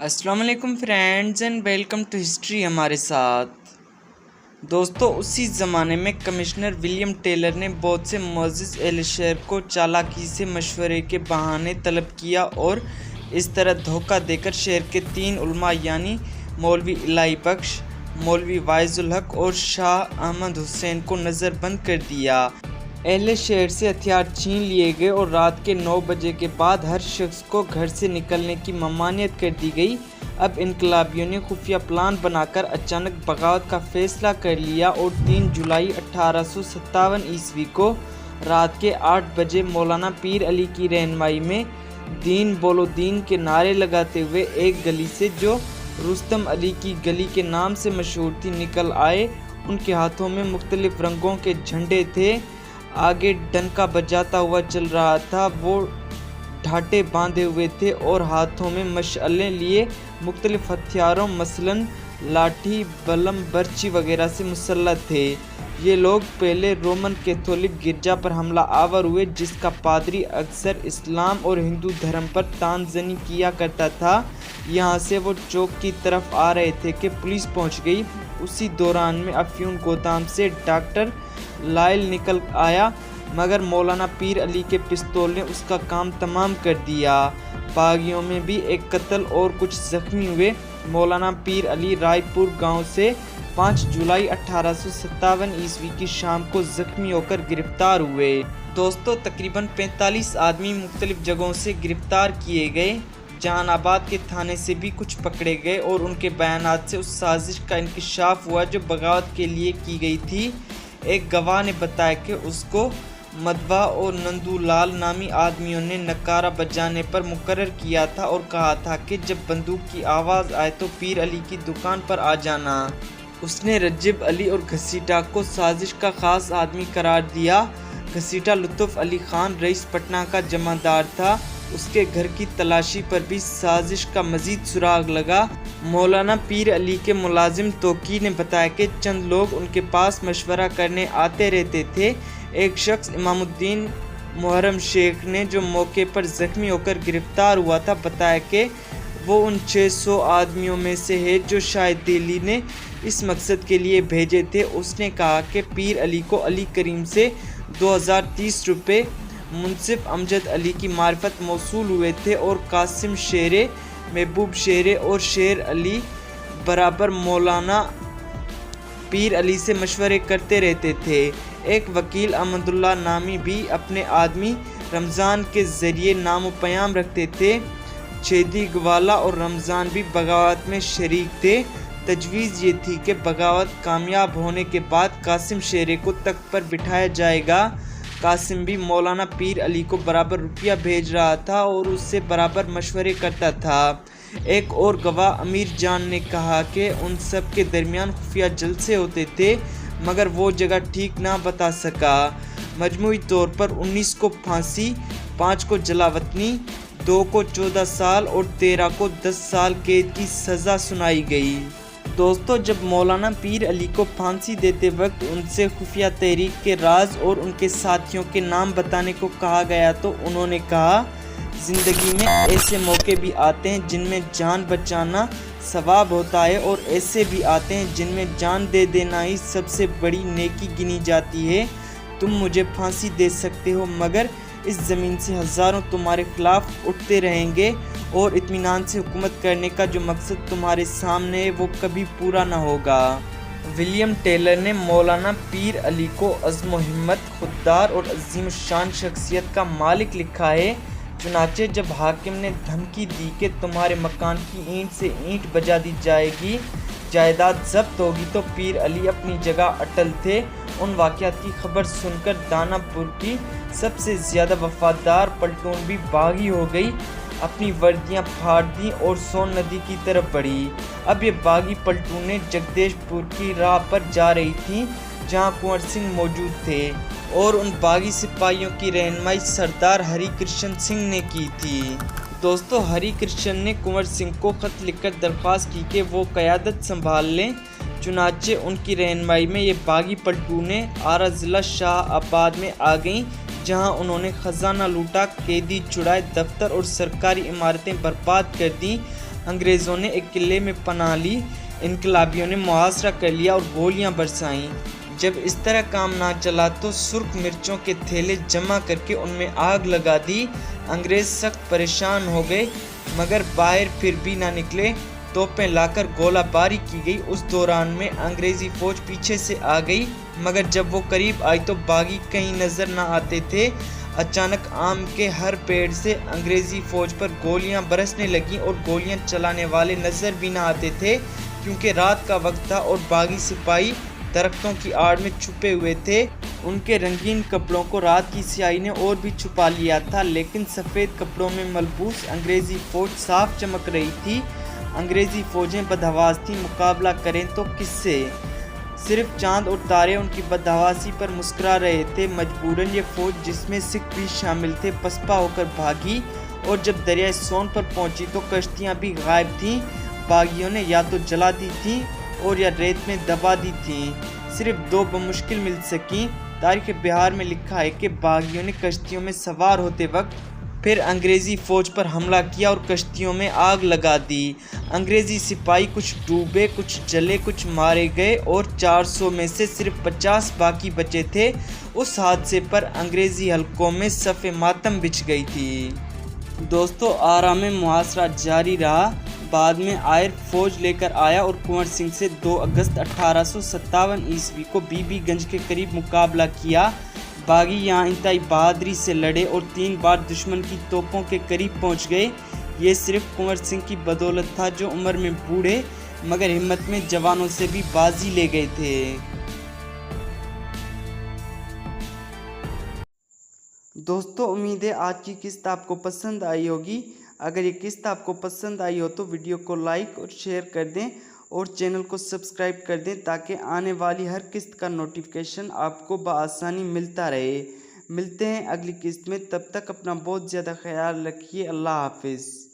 السلام علیکم friends and welcome to history ہمارے ساتھ۔ دوستو، اسی زمانے میں کمشنر ولیم ٹیلر نے بہت سے معزز اہل شہر کو چالاکی سے مشورے کے بہانے طلب کیا اور اس طرح دھوکہ دے کر شہر کے 3 علماء یعنی مولوی الہی بخش، مولوی واعظ الحق اور شاہ احمد حسین کو نظر بند کر دیا۔ اہل شہر سے ہتھیار چھین لیے گئے اور رات کے 9 بجے کے بعد ہر شخص کو گھر سے نکلنے کی ممانعت کر دی گئی۔ اب انقلابیوں نے خفیہ پلان بنا کر اچانک بغاوت کا فیصلہ کر لیا اور 3 جولائی 1857 کو رات کے 8 بجے مولانا پیر علی کی رہنمائی میں دین بولو دین کے نعرے لگاتے ہوئے ایک گلی سے جو رستم علی کی گلی کے نام سے مشہور تھی نکل آئے۔ ان کے ہاتھوں میں مختلف رنگوں کے جھنڈے تھے، آگے ڈنکا بجاتا ہوا چل رہا تھا، وہ ڈھاٹے باندھے ہوئے تھے اور ہاتھوں میں مشعلیں لیے مختلف ہتھیاروں مثلاً لاٹھی، بلم، برچی وغیرہ سے مسلح تھے۔ یہ لوگ پہلے رومن کیتھولک گرجا پر حملہ آور ہوئے جس کا پادری اکثر اسلام اور ہندو دھرم پر طعن زنی کیا کرتا تھا۔ یہاں سے وہ چوک کی طرف آ رہے تھے کہ پولیس پہنچ گئی۔ اسی دوران میں افیون گودام سے ڈاکٹر لائل نکل آیا، مگر مولانا پیر علی کے پستول نے اس کا کام تمام کر دیا۔ باغیوں میں بھی ایک قتل اور کچھ زخمی ہوئے۔ مولانا پیر علی رائے پور گاؤں سے 5 جولائی 1857 کی شام کو زخمی ہو کر گرفتار ہوئے۔ دوستو، تقریباً 45 آدمی مختلف جگہوں سے گرفتار کیے گئے۔ جہان آباد کے تھانے سے بھی کچھ پکڑے گئے اور ان کے بیانات سے اس سازش کا انکشاف ہوا جو بغاوت کے لیے کی گئی تھی۔ ایک گواہ نے بتایا کہ اس کو مدوا اور نندو لال نامی آدمیوں نے نکارہ بجانے پر مقرر کیا تھا اور کہا تھا کہ جب بندوق کی آواز آئے تو پیر علی کی دکان پر آ جانا۔ اس نے رجب علی اور گھسیٹا کو سازش کا خاص آدمی قرار دیا۔ گھسیٹا لطف علی خان رئیس پٹنہ کا جمعدار تھا۔ اس کے گھر کی تلاشی پر بھی سازش کا مزید سراغ لگا۔ مولانا پیر علی کے ملازم توقی نے بتایا کہ چند لوگ ان کے پاس مشورہ کرنے آتے رہتے تھے۔ ایک شخص امام الدین محرم شیخ نے جو موقع پر زخمی ہو کر گرفتار ہوا تھا بتایا کہ وہ ان 600 آدمیوں میں سے ہے جو شاید دہلی نے اس مقصد کے لیے بھیجے تھے۔ اس نے کہا کہ پیر علی کو علی کریم سے 2030 روپے منصف امجد علی کی معرفت موصول ہوئے تھے اور قاسم شیرے، محبوب شیرے اور شیر علی برابر مولانا پیر علی سے مشورے کرتے رہتے تھے۔ ایک وکیل احمد اللہ نامی بھی اپنے آدمی رمضان کے ذریعے نام و پیام رکھتے تھے۔ چھیدی گوالا اور رمضان بھی بغاوت میں شریک تھے۔ تجویز یہ تھی کہ بغاوت کامیاب ہونے کے بعد قاسم شیرے کو تخت پر بٹھایا جائے گا۔ قاسم بھی مولانا پیر علی کو برابر روپیہ بھیج رہا تھا اور اس سے برابر مشورے کرتا تھا۔ ایک اور گواہ امیر جان نے کہا کہ ان سب کے درمیان خفیہ جلسے ہوتے تھے مگر وہ جگہ ٹھیک نہ بتا سکا۔ مجموعی طور پر 19 کو پھانسی، 5 کو جلاوطنی، 2 کو 14 سال اور 13 کو 10 سال قید کی سزا سنائی گئی۔ دوستو، جب مولانا پیر علی کو پھانسی دیتے وقت ان سے خفیہ تحریک کے راز اور ان کے ساتھیوں کے نام بتانے کو کہا گیا تو انہوں نے کہا، زندگی میں ایسے موقع بھی آتے ہیں جن میں جان بچانا ثواب ہوتا ہے اور ایسے بھی آتے ہیں جن میں جان دے دینا ہی سب سے بڑی نیکی گنی جاتی ہے۔ تم مجھے پھانسی دے سکتے ہو مگر اس زمین سے ہزاروں تمہارے خلاف اٹھتے رہیں گے اور اطمینان سے حکومت کرنے کا جو مقصد تمہارے سامنے ہے وہ کبھی پورا نہ ہوگا۔ ولیم ٹیلر نے مولانا پیر علی کو عزم و ہمت، خوددار اور عظیم الشان شخصیت کا مالک لکھا ہے۔ چنانچہ جب حاکم نے دھمکی دی کہ تمہارے مکان کی اینٹ سے اینٹ بجا دی جائے گی، جائیداد ضبط ہوگی، تو پیر علی اپنی جگہ اٹل تھے۔ ان واقعات کی خبر سن کر دانا پور کی سب سے زیادہ وفادار پلٹون بھی باغی ہو گئی، اپنی وردیاں پھاڑ دیں اور سون ندی کی طرف بڑھی۔ اب یہ باغی پلٹونیں جگدیش پور کی راہ پر جا رہی تھیں جہاں کنور سنگھ موجود تھے اور ان باغی سپاہیوں کی رہنمائی سردار ہری کرشن سنگھ نے کی تھی۔ دوستو، ہری کرشن نے کنور سنگھ کو خط لکھ کر درخواست کی کہ وہ قیادت سنبھال لیں۔ چنانچہ ان کی رہنمائی میں یہ باغی پلٹونیں آرا ضلع شاہ آباد میں آ گئیں جہاں انہوں نے خزانہ لوٹا، قیدی چھڑائے، دفتر اور سرکاری عمارتیں برباد کر دیں۔ انگریزوں نے ایک قلعے میں پناہ لی، انقلابیوں نے محاصرہ کر لیا اور گولیاں برسائیں۔ جب اس طرح کام نہ چلا تو سرخ مرچوں کے تھیلے جمع کر کے ان میں آگ لگا دی۔ انگریز سخت پریشان ہو گئے مگر باہر پھر بھی نہ نکلے۔ توپیں لا کر گولہ باری کی گئی۔ اس دوران میں انگریزی فوج پیچھے سے آ گئی مگر جب وہ قریب آئی تو باغی کہیں نظر نہ آتے تھے۔ اچانک آم کے ہر پیڑ سے انگریزی فوج پر گولیاں برسنے لگیں اور گولیاں چلانے والے نظر بھی نہ آتے تھے کیونکہ رات کا وقت تھا اور باغی سپاہی درختوں کی آڑ میں چھپے ہوئے تھے۔ ان کے رنگین کپڑوں کو رات کی سیاہی نے اور بھی چھپا لیا تھا لیکن سفید کپڑوں میں ملبوس انگریزی فوج صاف چمک رہی تھی۔ انگریزی فوجیں بدحواس تھیں، مقابلہ کریں تو کس سے؟ صرف چاند اور تارے ان کی بدحواسی پر مسکرا رہے تھے۔ مجبوراً یہ فوج جس میں سکھ بھی شامل تھے پسپا ہو کر بھاگی اور جب دریائے سون پر پہنچی تو کشتیاں بھی غائب تھیں۔ باغیوں نے یا تو جلا دی تھیں اور یا ریت میں دبا دی تھیں۔ صرف 2 بمشکل مل سکیں۔ تاریخ بہار میں لکھا ہے کہ باغیوں نے کشتیوں میں سوار ہوتے وقت پھر انگریزی فوج پر حملہ کیا اور کشتیوں میں آگ لگا دی۔ انگریزی سپاہی کچھ ڈوبے، کچھ جلے، کچھ مارے گئے اور 400 میں سے صرف 50 باقی بچے تھے۔ اس حادثے پر انگریزی حلقوں میں صف ماتم بچھ گئی تھی۔ دوستو، آرا میں محاصرہ جاری رہا۔ بعد میں آئر فوج لے کر آیا اور کنور سنگھ سے 2 اگست 1857 عیسوی کو بی بی گنج کے قریب مقابلہ کیا۔ باغی یہاں انتہائی بہادری سے لڑے اور 3 بار دشمن کی توپوں کے قریب پہنچ گئے۔ یہ صرف کنور سنگھ کی بدولت تھا جو عمر میں بوڑھے مگر ہمت میں جوانوں سے بھی بازی لے گئے تھے۔ دوستو، امید ہے آج کی قسط آپ کو پسند آئی ہوگی۔ اگر یہ قسط آپ کو پسند آئی ہو تو ویڈیو کو لائک اور شیئر کر دیں اور چینل کو سبسکرائب کر دیں تاکہ آنے والی ہر قسط کا نوٹیفیکیشن آپ کو بآسانی ملتا رہے۔ ملتے ہیں اگلی قسط میں، تب تک اپنا بہت زیادہ خیال رکھیے۔ اللہ حافظ۔